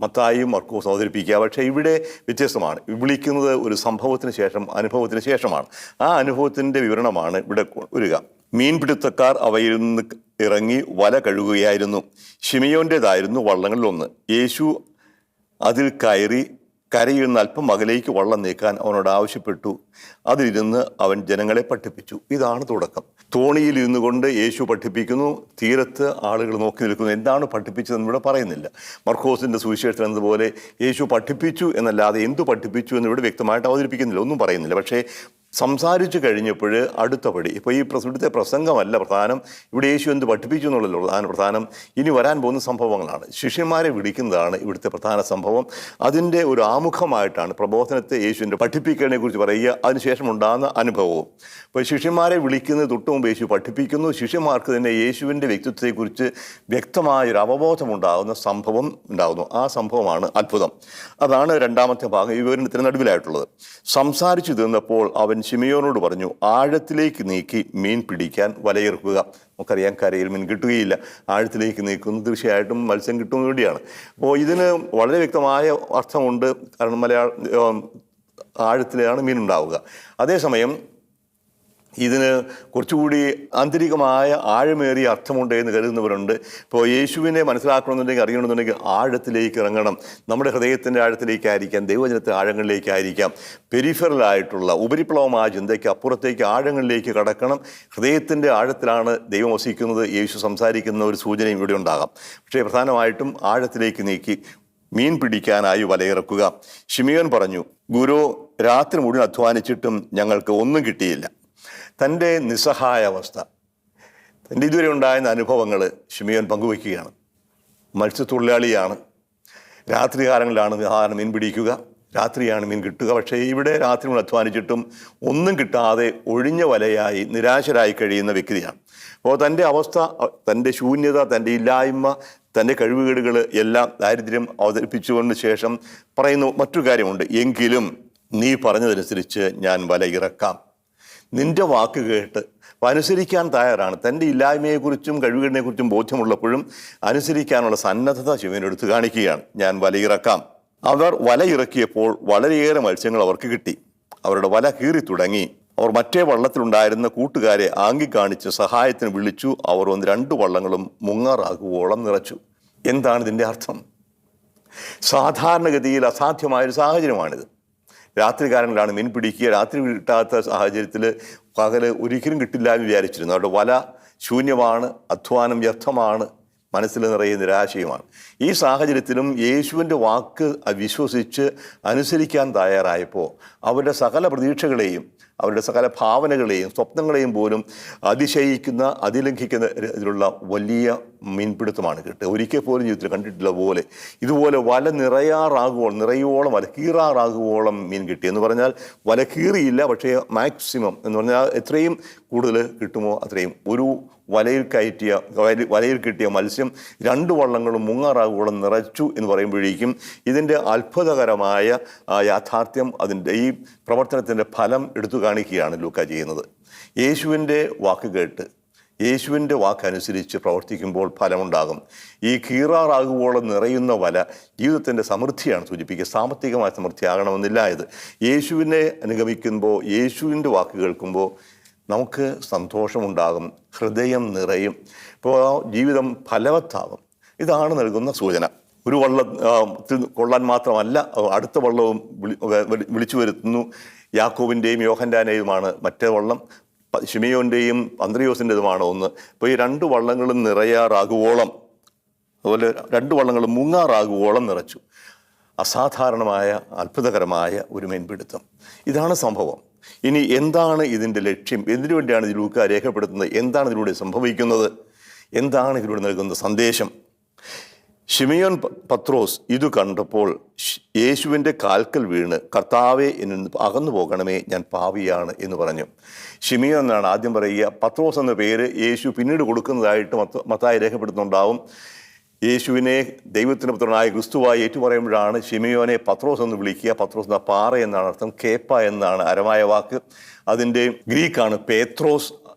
മത്തായിയും മർക്കോസും അവതരിപ്പിക്കുക. പക്ഷേ ഇവിടെ വ്യത്യസ്തമാണ്. വിളിക്കുന്നത് ഒരു സംഭവത്തിന് ശേഷം, അനുഭവത്തിന് ശേഷമാണ്. ആ അനുഭവത്തിൻ്റെ വിവരണമാണ് ഇവിടെ വരിക. മീൻപിടുത്തക്കാർ അവയിൽ നിന്ന് ഇറങ്ങി വല കഴുകുകയായിരുന്നു. ശിമയോൻ്റേതായിരുന്നു വള്ളങ്ങളിലൊന്ന്. യേശു അതിൽ കയറി കരയിൽ നിന്ന് അല്പം അകലേക്ക് വള്ളം നീക്കാൻ അവനോട് ആവശ്യപ്പെട്ടു. അതിലിരുന്ന് അവൻ ജനങ്ങളെ പഠിപ്പിച്ചു. ഇതാണ് തുടക്കം. തോണിയിൽ ഇരുന്നു കൊണ്ട് യേശു പഠിപ്പിക്കുന്നു. തീരത്ത് ആളുകൾ നോക്കി നിൽക്കുന്നു. എന്താണ് പഠിപ്പിച്ചതെന്ന് ഇവിടെ പറയുന്നില്ല. മർക്കോസിൻ്റെ സുവിശേഷത്തിൽ എന്നതുപോലെ യേശു പഠിപ്പിച്ചു എന്നല്ലാതെ എന്തു പഠിപ്പിച്ചു എന്നിവിടെ വ്യക്തമായിട്ട് അവതരിപ്പിക്കുന്നില്ല, ഒന്നും പറയുന്നില്ല. പക്ഷേ സംസാരിച്ചു കഴിഞ്ഞപ്പോൾ അടുത്ത പടി, ഇപ്പോൾ ഈ ഇവിടുത്തെ പ്രസംഗമല്ല പ്രധാനം, ഇവിടെ യേശു എന്ത് പഠിപ്പിച്ചു എന്നുള്ളല്ലോ പ്രധാനം. ഇനി വരാൻ പോകുന്ന സംഭവങ്ങളാണ്. ശിഷ്യന്മാരെ വിളിക്കുന്നതാണ് ഇവിടുത്തെ പ്രധാന സംഭവം. അതിൻ്റെ ഒരു ആമുഖമായിട്ടാണ് പ്രബോധനത്തെ യേശുവിൻ്റെ പഠിപ്പിക്കലിനെ കുറിച്ച് പറയുക, അതിനുശേഷം ഉണ്ടാകുന്ന അനുഭവവും. അപ്പോൾ ശിഷ്യന്മാരെ വിളിക്കുന്നത് തൊട്ട് മുമ്പ് യേശു പഠിപ്പിക്കുന്നു. ശിഷ്യന്മാർക്ക് തന്നെ യേശുവിൻ്റെ വ്യക്തിത്വത്തെക്കുറിച്ച് വ്യക്തമായൊരു അവബോധമുണ്ടാകുന്ന സംഭവം ഉണ്ടാകുന്നു. ആ സംഭവമാണ് അത്ഭുതം. അതാണ് രണ്ടാമത്തെ ഭാഗം ഈ വിവരണത്തിന് നടുവിലായിട്ടുള്ളത്. സംസാരിച്ചു തീർന്നപ്പോൾ അവൻ ശിമയോനോട് പറഞ്ഞു, ആഴത്തിലേക്ക് നീക്കി മീൻ പിടിക്കാൻ വലയിറക്കുക. നമുക്കറിയാം, കരയിൽ മീൻ കിട്ടുകയില്ല. ആഴത്തിലേക്ക് നീക്കുന്നത് തീർച്ചയായിട്ടും മത്സ്യം കിട്ടുന്നതിന് വേണ്ടിയാണ്. അപ്പോൾ ഇതിന് വളരെ വ്യക്തമായ അർത്ഥമുണ്ട്. കാരണം ആഴത്തിലാണ് മീൻ ഉണ്ടാവുക. അതേസമയം ഇതിന് കുറച്ചുകൂടി ആന്തരികമായ ആഴമേറിയ അർത്ഥമുണ്ട് എന്ന് കരുതുന്നവരുണ്ട്. ഇപ്പോൾ യേശുവിനെ മനസ്സിലാക്കണമെന്നുണ്ടെങ്കിൽ, അറിയണമെന്നുണ്ടെങ്കിൽ ആഴത്തിലേക്ക് ഇറങ്ങണം. നമ്മുടെ ഹൃദയത്തിൻ്റെ ആഴത്തിലേക്കായിരിക്കാം, ദൈവജനത്തെ ആഴങ്ങളിലേക്കായിരിക്കാം. പെരിഫറലായിട്ടുള്ള ഉപരിപ്ലവമായ ചിന്തയ്ക്ക് അപ്പുറത്തേക്ക് ആഴങ്ങളിലേക്ക് കടക്കണം. ഹൃദയത്തിൻ്റെ ആഴത്തിലാണ് ദൈവം വസിക്കുന്നത്. യേശു സംസാരിക്കുന്ന ഒരു സൂചനയും ഇവിടെ ഉണ്ടാകാം. പക്ഷേ പ്രധാനമായിട്ടും ആഴത്തിലേക്ക് നീക്കി മീൻ പിടിക്കാനായി വലയിറക്കുക. ശിമയോൻ പറഞ്ഞു, ഗുരു, രാത്രി മുഴുവൻ അധ്വാനിച്ചിട്ടും ഞങ്ങൾക്ക് ഒന്നും കിട്ടിയില്ല. തൻ്റെ നിസ്സഹായ അവസ്ഥ, തൻ്റെ ഇതുവരെ ഉണ്ടായിരുന്ന അനുഭവങ്ങൾ ശിമയോൻ പങ്കുവയ്ക്കുകയാണ്. മത്സ്യത്തൊഴിലാളിയാണ്. രാത്രികാലങ്ങളിലാണ് സാധാരണ മീൻ പിടിക്കുക, രാത്രിയാണ് മീൻ കിട്ടുക. പക്ഷേ ഇവിടെ രാത്രി മുഴുവൻ അധ്വാനിച്ചിട്ടും ഒന്നും കിട്ടാതെ ഒഴിഞ്ഞ വലയായി നിരാശരായി കഴിയുന്ന വ്യക്തിയാണ്. അപ്പോൾ തൻ്റെ അവസ്ഥ, തൻ്റെ ശൂന്യത, തൻ്റെ ഇല്ലായ്മ, തൻ്റെ കഴിവുകേടുകൾ എല്ലാം, ദാരിദ്ര്യം അവതരിപ്പിച്ചുകൊണ്ട് ശേഷം പറയുന്ന മറ്റൊരു കാര്യമുണ്ട്. എങ്കിലും നീ പറഞ്ഞതനുസരിച്ച് ഞാൻ വല ഇറക്കാം. നിൻ്റെ വാക്ക് കേട്ട് അനുസരിക്കാൻ തയ്യാറാണ്. തൻ്റെ ഇല്ലായ്മയെക്കുറിച്ചും കഴിവുകേടിനെക്കുറിച്ചും ബോധ്യമുള്ളപ്പോഴും അനുസരിക്കാനുള്ള സന്നദ്ധത ശിവനെടുത്ത് കാണിക്കുകയാണ്. ഞാൻ വലയിറക്കാം. അവർ വലയിറക്കിയപ്പോൾ വളരെയേറെ മത്സ്യങ്ങൾ അവർക്ക് കിട്ടി. അവരുടെ വല കീറി തുടങ്ങി. അവർ മറ്റേ വള്ളത്തിലുണ്ടായിരുന്ന കൂട്ടുകാരെ ആംഗിക്കാണിച്ച് സഹായത്തിന് വിളിച്ചു. അവർ 2 വള്ളങ്ങളും മുങ്ങാറാകുവോളം നിറച്ചു. എന്താണ് ഇതിൻ്റെ അർത്ഥം? സാധാരണഗതിയിൽ അസാധ്യമായൊരു സാഹചര്യമാണിത്. രാത്രികാലങ്ങളിലാണ് മീൻ പിടിക്കുക. രാത്രി കിട്ടാത്ത സാഹചര്യത്തിൽ പകല് ഒരിക്കലും കിട്ടില്ല എന്ന് വിചാരിച്ചിരുന്നു. അവരുടെ വല ശൂന്യമാണ്, അധ്വാനം വ്യർത്ഥമാണ്, മനസ്സിൽ നിറയെ നിരാശയുമാണ്. ഈ സാഹചര്യത്തിലും യേശുവിൻ്റെ വാക്ക് വിശ്വസിച്ച് അനുസരിക്കാൻ തയ്യാറായപ്പോൾ അവരുടെ സകല പ്രതീക്ഷകളെയും അവരുടെ സകല ഭാവനകളെയും സ്വപ്നങ്ങളെയും പോലും അതിശയിക്കുന്ന അതിലംഘിക്കുന്ന ഇതിലുള്ള വലിയ മീൻപിടുത്തമാണ് കിട്ടുക. ഒരിക്കൽ പോലും ജീവിതത്തിൽ കണ്ടിട്ടില്ല പോലെ ഇതുപോലെ വല നിറയോളം വല കീറാറാകുവോളം മീൻ കിട്ടി എന്ന് പറഞ്ഞാൽ വല കീറിയില്ല, പക്ഷേ മാക്സിമം എന്ന് പറഞ്ഞാൽ എത്രയും കൂടുതൽ കിട്ടുമോ അത്രയും. ഒരു വലയിൽ കിട്ടിയ മത്സ്യം 2 വള്ളങ്ങളും മുങ്ങാറാകുവോളം നിറച്ചു എന്ന് പറയുമ്പോഴേക്കും ഇതിൻ്റെ അത്ഭുതകരമായ യാഥാർത്ഥ്യം അതിൻ്റെ ഈ പ്രവർത്തനത്തിൻ്റെ ഫലം എടുത്തു കാണിക്കുകയാണ് ലൂക്ക ചെയ്യുന്നത്. യേശുവിൻ്റെ വാക്ക് കേട്ട് യേശുവിൻ്റെ വാക്കനുസരിച്ച് പ്രവർത്തിക്കുമ്പോൾ ഫലമുണ്ടാകും. ഈ കീറാറാകുവോളം നിറയുന്ന വല ജീവിതത്തിൻ്റെ സമൃദ്ധിയാണ് സൂചിപ്പിക്കുക. സാമ്പത്തികമായ സമൃദ്ധി ആകണമെന്നില്ല. ഇത് യേശുവിനെ അനുഗമിക്കുമ്പോൾ യേശുവിൻ്റെ വാക്ക് കേൾക്കുമ്പോൾ നമുക്ക് സന്തോഷമുണ്ടാകും, ഹൃദയം നിറയും, ഇപ്പോൾ ജീവിതം ഫലവത്താകും. ഇതാണ് നൽകുന്ന സൂചന. ഒരു വള്ളത്തിൽ കൊള്ളാൻ മാത്രമല്ല, അടുത്ത വള്ളവും വിളിച്ചു വരുത്തുന്നു. യാക്കോബിൻ്റെയും യോഹന്നാൻ്റെയുമാണ് മറ്റേ വള്ളം, ശിമയോൻ്റെയും അന്ത്രയോസിൻ്റെതുമാണ് ഒന്ന്. അപ്പോൾ ഈ 2 വള്ളങ്ങളും നിറയാറാകുവോളം, അതുപോലെ 2 വള്ളങ്ങളും മുങ്ങാറാകുവോളം നിറച്ചു. അസാധാരണമായ അത്ഭുതകരമായ ഒരു മീൻപിടുത്തം. ഇതാണ് സംഭവം. ഇനി എന്താണ് ഇതിൻ്റെ ലക്ഷ്യം? എന്തിനു വേണ്ടിയാണ് ഇത് ലൂക്ക രേഖപ്പെടുത്തുന്നത്? എന്താണ് ഇതിലൂടെ സംഭവിക്കുന്നത്? എന്താണ് ഇതിലൂടെ നൽകുന്ന സന്ദേശം? ശിമയോൻ പത്രോസ് ഇത് കണ്ടപ്പോൾ യേശുവിൻ്റെ കാൽക്കൽ വീണ്, കർത്താവേ, എന്നിൽ അകന്നു പോകണമേ, ഞാൻ പാപിയാണ് എന്ന് പറഞ്ഞു. ശിമയോൻ എന്നാണ് ആദ്യം പറയുക. പത്രോസ് എന്ന പേര് യേശു പിന്നീട് കൊടുക്കുന്നതായിട്ട് മത്തായി രേഖപ്പെടുത്തുന്നുണ്ടാവും. യേശുവിനെ ദൈവത്തിൻ്റെ പുത്രനായ ക്രിസ്തുവായി ഏറ്റുപറയുമ്പോഴാണ് ശിമയോനെ പത്രോസ് എന്ന് വിളിക്കുക. പത്രോസ് എന്ന പാറ എന്നാണ് അർത്ഥം. കേപ്പ എന്നാണ് അരമായ വാക്ക്. അതിൻ്റെ ഗ്രീക്കാണ് പേത്രോസ്.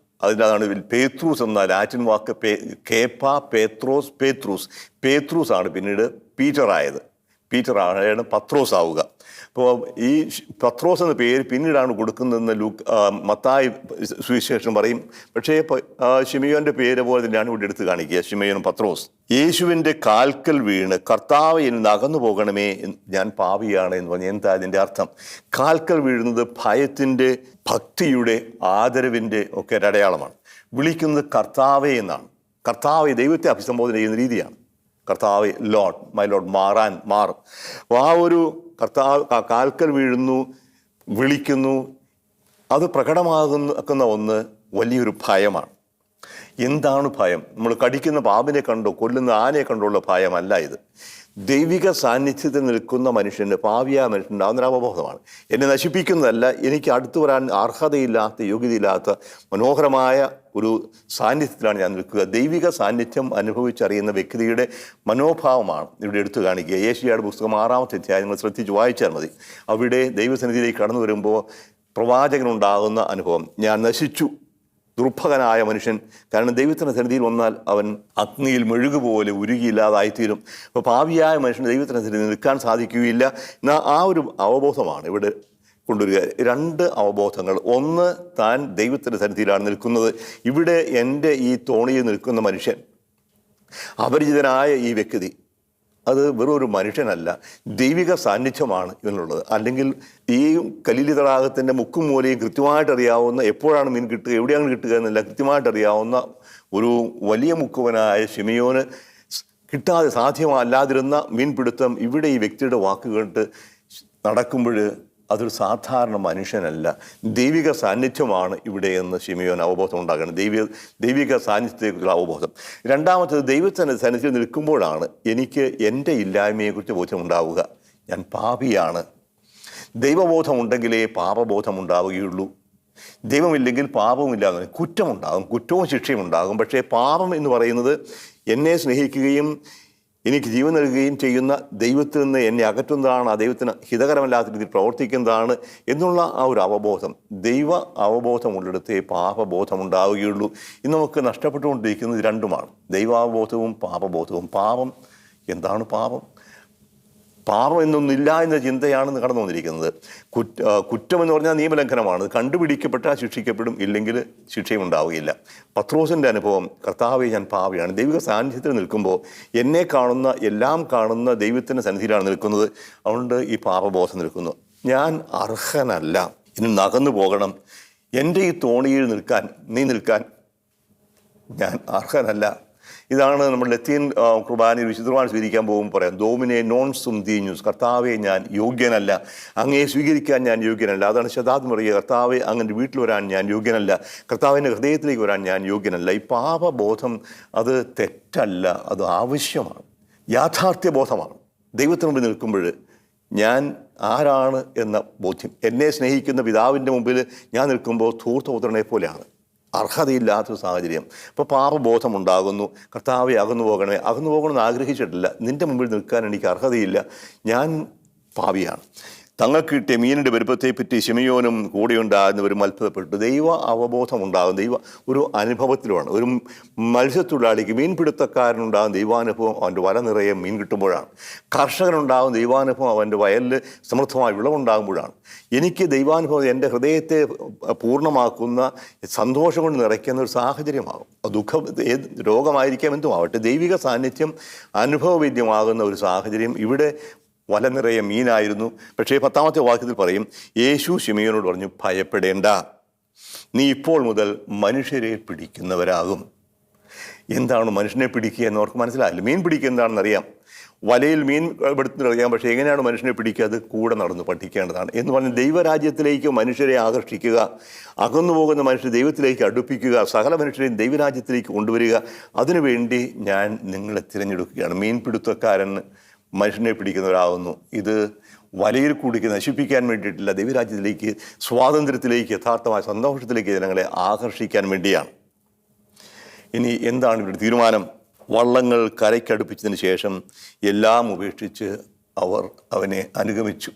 അതിൻ്റെതാണ് പേത്രൂസ് എന്ന ലാറ്റിൻ വാക്ക്. കേപ്പ, പേത്രോസ്, പേത്രൂസ് ആണ് പിന്നീട് പീറ്ററായത്. പീറ്ററാണ് പത്രോസ് ആവുക. അപ്പോൾ ഈ പത്രോസ് എന്ന പേര് പിന്നീടാണ് കൊടുക്കുന്നതെന്ന് മത്തായി സുവിശേഷം പറയും. പക്ഷേ ശിമയോൻ്റെ പേര് പോലെ തന്നെയാണ് ഇവിടെ എടുത്ത് കാണിക്കുക. ശിമയോൻ പത്രോസ് യേശുവിൻ്റെ കാൽക്കൽ വീണ്, കർത്താവേ, എന്നിൽ അകന്നു പോകണമേ, ഞാൻ പാപിയാണ് എന്ന് പറഞ്ഞ് എന്താ അതിൻ്റെ അർത്ഥം? കാൽക്കൽ വീഴുന്നത് ഭയത്തിൻ്റെ, ഭക്തിയുടെ, ആദരവിൻ്റെ ഒക്കെ ഒരു അടയാളമാണ്. വിളിക്കുന്നത് കർത്താവേ എന്നാണ്. കർത്താവെ ദൈവത്തെ അഭിസംബോധന ചെയ്യുന്ന രീതിയാണ്. കർത്താവ് ലോഡ്, മൈ ലോഡ്, മാറും. അപ്പോൾ ആ ഒരു കർത്താവ് കാൽക്കൽ വീഴുന്നു, വിളിക്കുന്നു, അത് പ്രകടമാകുന്ന ഒന്ന് വലിയൊരു ഭയമാണ്. എന്താണ് ഭയം? നമ്മൾ കടിക്കുന്ന പാമ്പിനെ കണ്ടോ കൊല്ലുന്ന ആനയെ കണ്ടോ ഉള്ള ഭയമല്ല ഇത്. ദൈവിക സാന്നിധ്യത്തിൽ നിൽക്കുന്ന മനുഷ്യന്, പാപിയായ മനുഷ്യൻ്റെ ഉണ്ടാകുന്ന അവബോധമാണ്. എന്നെ നശിപ്പിക്കുന്നതല്ല, എനിക്ക് അടുത്തു വരാൻ അർഹതയില്ലാത്ത, യോഗ്യതയില്ലാത്ത മനോഹരമായ ഒരു സാന്നിധ്യത്തിലാണ് ഞാൻ നിൽക്കുക. ദൈവിക സാന്നിധ്യം അനുഭവിച്ചറിയുന്ന വ്യക്തിയുടെ മനോഭാവമാണ് ഇവിടെ എടുത്തു കാണിക്കുക. യേശയ്യായുടെ പുസ്തകം 6-ാമത്തെ അധ്യായം നിങ്ങൾ ശ്രദ്ധിച്ച് വായിച്ചാൽ മതി. അവിടെ ദൈവസന്നിധിയിലേക്ക് കടന്നു വരുമ്പോൾ പ്രവാചകനുണ്ടാകുന്ന അനുഭവം, ഞാൻ നശിച്ചു, ദുർഭകനായ മനുഷ്യൻ. കാരണം ദൈവത്തിൻ്റെ സന്നിധിയിൽ വന്നാൽ അവൻ അഗ്നിയിൽ മെഴുകുപോലെ ഉരുകിയില്ലാതായിത്തീരും. അപ്പോൾ പാപിയായ മനുഷ്യന് ദൈവത്തിൻ്റെ സന്നിധിയിൽ നിൽക്കാൻ സാധിക്കുകയില്ല. എന്നാൽ ആ ഒരു അവബോധമാണ് ഇവിടെ കൊണ്ടുവരിക. 2 അവബോധങ്ങൾ. ഒന്ന്, താൻ ദൈവത്തിൻ്റെ സന്നിധിയിലാണ് നിൽക്കുന്നത്. ഇവിടെ എൻ്റെ ഈ തോണിയിൽ നിൽക്കുന്ന മനുഷ്യൻ, അപരിചിതനായ ഈ വ്യക്തി, അത് വെറും ഒരു മനുഷ്യനല്ല, ദൈവിക സാന്നിധ്യമാണ് ഇവനുള്ളത്. അല്ലെങ്കിൽ ഈ കലിലി തടാകത്തിൻ്റെ മുക്കും മൂലയും കൃത്യമായിട്ട് അറിയാവുന്ന, എപ്പോഴാണ് മീൻ കിട്ടുക, എവിടെയാണ് കിട്ടുക എന്നല്ല കൃത്യമായിട്ട് അറിയാവുന്ന ഒരു വലിയ മുക്കുവനായ ശിമയോന് കിട്ടാതെ സാധ്യമല്ലാതിരുന്ന മീൻപിടുത്തം ഇവിടെ ഈ വ്യക്തിയുടെ വാക്കുകേട്ട് നടക്കുമ്പോൾ അതൊരു സാധാരണ മനുഷ്യനല്ല, ദൈവിക സാന്നിധ്യമാണ് ഇവിടെ എന്ന് ശിമയോൻ അവബോധം ഉണ്ടാകണം. ദൈവിക സാന്നിധ്യത്തെക്കുറിച്ചുള്ള അവബോധം. രണ്ടാമത്തേത്, ദൈവത്തിൻ്റെ സാന്നിധ്യം നിൽക്കുമ്പോഴാണ് എനിക്ക് എൻ്റെ ഇല്ലായ്മയെക്കുറിച്ച് ബോധമുണ്ടാവുക. ഞാൻ പാപിയാണ്. ദൈവബോധം ഉണ്ടെങ്കിലേ പാപബോധം ഉണ്ടാവുകയുള്ളൂ. ദൈവമില്ലെങ്കിൽ പാപവുമില്ലാതെ കുറ്റമുണ്ടാകും, കുറ്റവും ശിക്ഷയും ഉണ്ടാകും. പക്ഷേ പാപം എന്ന് പറയുന്നത് എന്നെ സ്നേഹിക്കുകയും എനിക്ക് ജീവൻ നൽകുകയും ചെയ്യുന്ന ദൈവത്തിൽ നിന്ന് എന്നെ അകറ്റുന്നതാണ്, ആ ദൈവത്തിന് ഹിതകരമല്ലാത്ത രീതിയിൽ പ്രവർത്തിക്കുന്നതാണ് എന്നുള്ള ആ ഒരു അവബോധം. ദൈവ അവബോധമുള്ളിടത്തേ പാപബോധം ഉണ്ടാവുകയുള്ളൂ. ഇന്ന് നമുക്ക് നഷ്ടപ്പെട്ടുകൊണ്ടിരിക്കുന്നത് 2മാണ്, ദൈവാവബോധവും പാപബോധവും. പാപം എന്താണ്? പാപം എന്നൊന്നില്ല എന്ന ചിന്തയാണ് കടന്നു വന്നിരിക്കുന്നത്. കുറ്റമെന്ന് പറഞ്ഞാൽ നിയമലംഘനമാണ്. കണ്ടുപിടിക്കപ്പെട്ടാൽ ശിക്ഷിക്കപ്പെടും, ഇല്ലെങ്കിൽ ശിക്ഷയും ഉണ്ടാവുകയില്ല. പത്രോസിൻ്റെ അനുഭവം, കർത്താവേ, ഞാൻ പാപിയാണ്. ദൈവിക സാന്നിധ്യത്തിൽ നിൽക്കുമ്പോൾ എന്നെ കാണുന്ന, എല്ലാം കാണുന്ന ദൈവത്തിൻ്റെ സന്നിധിയിലാണ് നിൽക്കുന്നത്. അതുകൊണ്ട് ഈ പാപബോധം നിൽക്കുന്നു. ഞാൻ അർഹനല്ല, ഇനി നകന്നു പോകണം. എൻ്റെ ഈ തോണിയിൽ നിൽക്കാൻ, നീ നിൽക്കാൻ ഞാൻ അർഹനല്ല. ഇതാണ് നമ്മൾ ലത്തീൻ കുർബാനയിൽ വിശുദ്ധ കുർബാന സ്വീകരിക്കാൻ പോകുമ്പോൾ പറയാം, ഡോമിനെ നോൺ സും ദീഞ്ഞൂസ്, കർത്താവെ ഞാൻ യോഗ്യനല്ല, അങ്ങയെ സ്വീകരിക്കാൻ ഞാൻ യോഗ്യനല്ല. അതാണ് ശതാബ്ദം പറയുക, കർത്താവെ അങ്ങൻ്റെ വീട്ടിൽ വരാൻ ഞാൻ യോഗ്യനല്ല, കർത്താവിൻ്റെ ഹൃദയത്തിലേക്ക് വരാൻ ഞാൻ യോഗ്യനല്ല. ഈ പാപബോധം അത് തെറ്റല്ല, അത് ആവശ്യമാണ്, യാഥാർത്ഥ്യബോധമാണ്. ദൈവത്തിന് മുമ്പിൽ നിൽക്കുമ്പോൾ ഞാൻ ആരാണ് എന്ന ബോധ്യം. എന്നെ സ്നേഹിക്കുന്ന പിതാവിൻ്റെ മുമ്പിൽ ഞാൻ നിൽക്കുമ്പോൾ ധൂർത്തപുത്രനെ പോലെയാണ്, അർഹതയില്ലാത്തൊരു സാഹചര്യം. അപ്പോൾ പാപബോധം ഉണ്ടാകുന്നു. കർത്താവെ അകന്നു പോകണമെന്ന് ആഗ്രഹിച്ചിട്ടില്ല. നിൻ്റെ മുമ്പിൽ നിൽക്കാൻ എനിക്ക് അർഹതയില്ല, ഞാൻ പാപിയാണ്. തങ്ങൾക്ക് കിട്ടിയ മീനിൻ്റെ വലുപ്പത്തെപ്പറ്റി ശിമയോനും കൂടെയുണ്ടാകുന്നവരും അത്ഭുതപ്പെട്ടു. ദൈവ അവബോധം ഉണ്ടാകും, ദൈവ ഒരു അനുഭവത്തിലുമാണ്. ഒരു മത്സ്യത്തൊഴിലാളിക്ക് മീൻപിടുത്തക്കാരനുണ്ടാകും ദൈവാനുഭവം അവൻ്റെ വല നിറയെ മീൻ കിട്ടുമ്പോഴാണ്. കർഷകനുണ്ടാകും ദൈവാനുഭവം അവൻ്റെ വയലിൽ സമൃദ്ധമായ വിളവുണ്ടാകുമ്പോഴാണ്. എനിക്ക് ദൈവാനുഭവം എൻ്റെ ഹൃദയത്തെ പൂർണ്ണമാക്കുന്ന, സന്തോഷം കൊണ്ട് നിറയ്ക്കുന്ന ഒരു സാഹചര്യമാകും. ദുഃഖം, രോഗമായിരിക്കാം, എന്തുമാവട്ടെ, ദൈവിക സാന്നിധ്യം അനുഭവവേദ്യമാകുന്ന ഒരു സാഹചര്യം. ഇവിടെ വല നിറയെ മീനായിരുന്നു. പക്ഷേ 10ാമത്തെ വാക്യത്തിൽ പറയും, യേശു ശിമയോനോട് പറഞ്ഞു, ഭയപ്പെടേണ്ട, നീ ഇപ്പോൾ മുതൽ മനുഷ്യരെ പിടിക്കുന്നവരാകും. എന്താണ് മനുഷ്യനെ പിടിക്കുക എന്ന് അവർക്ക് മനസ്സിലായില്ല. മീൻ പിടിക്കുക എന്താണെന്നറിയാം, വലയിൽ മീൻ എടുത്തിട്ടറിയാം, പക്ഷേ എങ്ങനെയാണ് മനുഷ്യനെ പിടിക്കുക അത് കൂടെ നടന്ന് പഠിക്കേണ്ടതാണ്. എന്ന് പറഞ്ഞാൽ ദൈവരാജ്യത്തിലേക്ക് മനുഷ്യരെ ആകർഷിക്കുക, അകന്നു പോകുന്ന മനുഷ്യരെ ദൈവത്തിലേക്ക് അടുപ്പിക്കുക, സകല മനുഷ്യരെയും ദൈവരാജ്യത്തിലേക്ക് കൊണ്ടുവരിക, അതിനുവേണ്ടി ഞാൻ നിങ്ങളെ തിരഞ്ഞെടുക്കുകയാണ്. മീൻപിടുത്തക്കാരൻ മനുഷ്യനെ പിടിക്കുന്നവരാകുന്നു. ഇത് വലയിൽ കൂടിക്ക് നശിപ്പിക്കാൻ വേണ്ടിയിട്ടില്ല, ദൈവരാജ്യത്തിലേക്ക്, സ്വാതന്ത്ര്യത്തിലേക്ക്, യഥാർത്ഥമായ സന്തോഷത്തിലേക്ക് ജനങ്ങളെ ആകർഷിക്കാൻ വേണ്ടിയാണ്. ഇനി എന്താണ് ഇവരുടെ തീരുമാനം? വള്ളങ്ങൾ കരയ്ക്കടുപ്പിച്ചതിന് ശേഷം എല്ലാം ഉപേക്ഷിച്ച് അവർ അവനെ അനുഗമിച്ചു.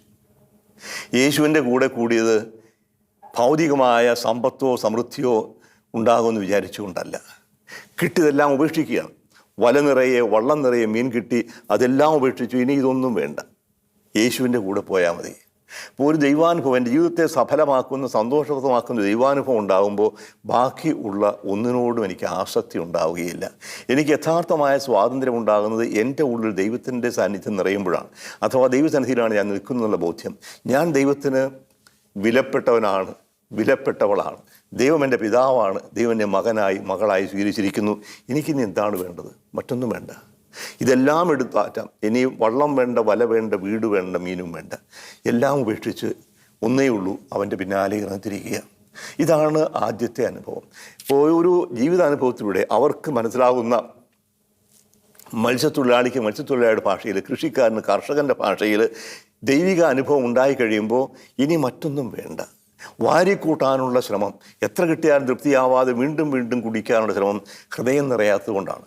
യേശുവിൻ്റെ കൂടെ കൂടിയത് ഭൗതികമായ സമ്പത്തോ സമൃദ്ധിയോ ഉണ്ടാകുമെന്ന് വിചാരിച്ചുകൊണ്ടല്ല, കിട്ടിയതെല്ലാം ഉപേക്ഷിക്കുകയാണ്. വല നിറയെ, വള്ളം നിറയെ മീൻ കിട്ടി, അതെല്ലാം ഉപേക്ഷിച്ചു. ഇനി ഇതൊന്നും വേണ്ട, യേശുവിൻ്റെ കൂടെ പോയാൽ മതി. അപ്പോൾ ഒരു ദൈവാനുഭവം, എൻ്റെ ജീവിതത്തെ സഫലമാക്കുന്ന, സന്തോഷപ്രദമാക്കുന്ന ദൈവാനുഭവം ഉണ്ടാകുമ്പോൾ ബാക്കി ഉള്ള ഒന്നിനോടും എനിക്ക് ആസക്തി ഉണ്ടാവുകയില്ല. എനിക്ക് യഥാർത്ഥമായ സ്വാതന്ത്ര്യം ഉണ്ടാകുന്നത് എൻ്റെ ഉള്ളിൽ ദൈവത്തിൻ്റെ സാന്നിധ്യം നിറയുമ്പോഴാണ്, അഥവാ ദൈവസന്നിധിയിലാണ് ഞാൻ നിൽക്കുന്നുള്ള ബോധ്യം. ഞാൻ ദൈവത്തിന് വിലപ്പെട്ടവനാണ്, വിലപ്പെട്ടവളാണ്. ദൈവം എൻ്റെ പിതാവാണ്, ദൈവം എൻ്റെ മകളായി സ്വീകരിച്ചിരിക്കുന്നു. എനിക്കിനി എന്താണ് വേണ്ടത്? മറ്റൊന്നും വേണ്ട. ഇതെല്ലാം എടുത്താറ്റാം. ഇനി വള്ളം വേണ്ട, വല വേണ്ട, വീട് വേണ്ട, മീനും വേണ്ട. എല്ലാം ഉപേക്ഷിച്ച് ഒന്നേ ഉള്ളൂ, അവൻ്റെ പിന്നാലെ ഇറങ്ങിത്തിരിക്കുക. ഇതാണ് ആദ്യത്തെ അനുഭവം. ഇപ്പോൾ ഒരു ജീവിതാനുഭവത്തിലൂടെ അവർക്ക് മനസ്സിലാകുന്ന, മത്സ്യത്തൊഴിലാളിക്ക് മത്സ്യത്തൊഴിലാളിയുടെ ഭാഷയിൽ, കൃഷിക്കാരന് കർഷകൻ്റെ ഭാഷയിൽ ദൈവിക അനുഭവം ഉണ്ടായി കഴിയുമ്പോൾ ഇനി മറ്റൊന്നും വേണ്ട. വാരിക്കൂട്ടാനുള്ള ശ്രമം, എത്ര കിട്ടിയാലും തൃപ്തിയാവാതെ വീണ്ടും വീണ്ടും കുടിക്കാനുള്ള ശ്രമം ഹൃദയം നിറയാത്തത് കൊണ്ടാണ്.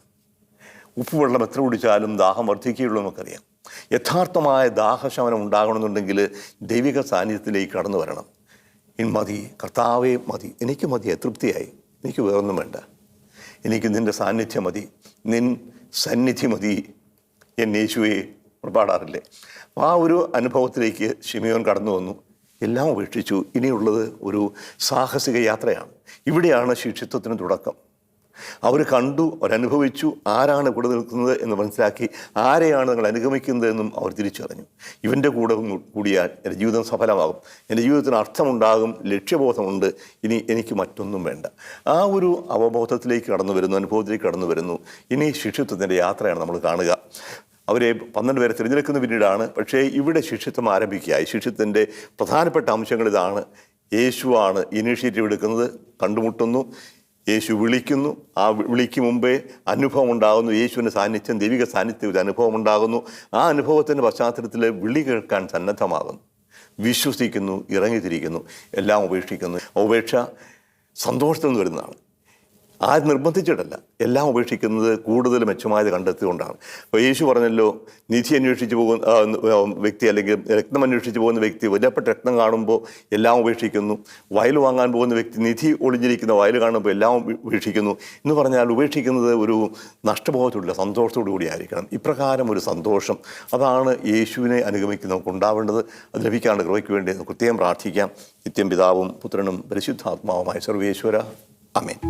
ഉപ്പുവെള്ളം എത്ര കുടിച്ചാലും ദാഹം വർദ്ധിക്കുകയുള്ളൂ നമുക്കറിയാം. യഥാർത്ഥമായ ദാഹശമനം ഉണ്ടാകണമെന്നുണ്ടെങ്കിൽ ദൈവിക സാന്നിധ്യത്തിലേക്ക് കടന്നു വരണം. മതി, കർത്താവേ മതി, എനിക്ക് മതി, തൃപ്തിയായി, എനിക്ക് വേറൊന്നും വേണ്ട, എനിക്ക് നിൻ്റെ സാന്നിധ്യം മതി, നിൻ സന്നിധി മതി എന്ന് യേശുവെ പാടാറില്ലേ? ആ ഒരു അനുഭവത്തിലേക്ക് ശിമയോൻ കടന്നു വന്നു. എല്ലാം ഉപേക്ഷിച്ചു. ഇനിയുള്ളത് ഒരു സാഹസിക യാത്രയാണ്. ഇവിടെയാണ് ശിഷ്യത്വത്തിന് തുടക്കം. അവർ കണ്ടു, അവരനുഭവിച്ചു, ആരാണ് കൂടെ നിൽക്കുന്നത് എന്ന് മനസ്സിലാക്കി, ആരെയാണ് നിങ്ങൾ അനുഗമിക്കുന്നതെന്നും അവർ തിരിച്ചറിഞ്ഞു. ഇവൻ്റെ കൂടെ കൂടിയാൽ എൻ്റെ ജീവിതം സഫലമാകും, എൻ്റെ ജീവിതത്തിന് അർത്ഥമുണ്ടാകും, ലക്ഷ്യബോധമുണ്ട്, ഇനി എനിക്ക് മറ്റൊന്നും വേണ്ട. ആ ഒരു അവബോധത്തിലേക്ക് കടന്നു വരുന്നു, അനുഭവത്തിലേക്ക് കടന്നു വരുന്നു. ഇനി ശിഷ്യത്വത്തിൻ്റെ യാത്രയാണ് നമ്മൾ കാണുക. അവരെ 12 പേരെ തിരഞ്ഞെടുക്കുന്ന പിന്നീടാണ്. പക്ഷേ ഇവിടെ ശിഷ്യത്വം ആരംഭിക്കുകയായി. ശിഷ്യത്തിൻ്റെ പ്രധാനപ്പെട്ട അംശങ്ങൾ ഇതാണ്. യേശുവാണ് ഇനീഷ്യേറ്റീവ് എടുക്കുന്നത്. കണ്ടുമുട്ടുന്നു, യേശു വിളിക്കുന്നു, ആ വിളിക്ക് മുമ്പേ അനുഭവം ഉണ്ടാകുന്നു. യേശുവിൻ്റെ സാന്നിധ്യം, ദൈവിക സാന്നിധ്യം അനുഭവം ഉണ്ടാകുന്നു. ആ അനുഭവത്തിൻ്റെ പശ്ചാത്തലത്തിൽ വിളി കേൾക്കാൻ സന്നദ്ധമാകുന്നു, വിശ്വസിക്കുന്നു, ഇറങ്ങിത്തിരിക്കുന്നു, എല്ലാം ഉപേക്ഷിക്കുന്നു. ഉപേക്ഷ സന്തോഷത്തിൽ നിന്ന് വരുന്നതാണ്. ആരും നിർബന്ധിച്ചിട്ടല്ല, എല്ലാം ഉപേക്ഷിക്കുന്നത് കൂടുതൽ മെച്ചമായത് കണ്ടെത്തിക്കൊണ്ടാണ്. അപ്പോൾ യേശു പറഞ്ഞല്ലോ, നിധി അന്വേഷിച്ച് പോകുന്ന വ്യക്തി, അല്ലെങ്കിൽ രക്തം അന്വേഷിച്ച് പോകുന്ന വ്യക്തി വിലപ്പെട്ട രക്തം കാണുമ്പോൾ എല്ലാം ഉപേക്ഷിക്കുന്നു. വയൽ വാങ്ങാൻ പോകുന്ന വ്യക്തി നിധി ഒളിഞ്ഞിരിക്കുന്ന വയൽ കാണുമ്പോൾ എല്ലാം ഉപേക്ഷിക്കുന്നു. എന്ന് പറഞ്ഞാൽ ഉപേക്ഷിക്കുന്നത് ഒരു നഷ്ടബോധത്തിലുള്ള സന്തോഷത്തോടു കൂടി ആയിരിക്കണം. ഇപ്രകാരം ഒരു സന്തോഷം, അതാണ് യേശുവിനെ അനുഗമിക്കുന്ന നമുക്ക് ഉണ്ടാവേണ്ടത്. അത് ലഭിക്കാണ്ട് കൃപയ്ക്ക് വേണ്ടി പ്രത്യേകം പ്രാർത്ഥിക്കാം. നിത്യം പിതാവും പുത്രനും പരിശുദ്ധാത്മാവുമായ സർവേശ്വര. ആമേൻ.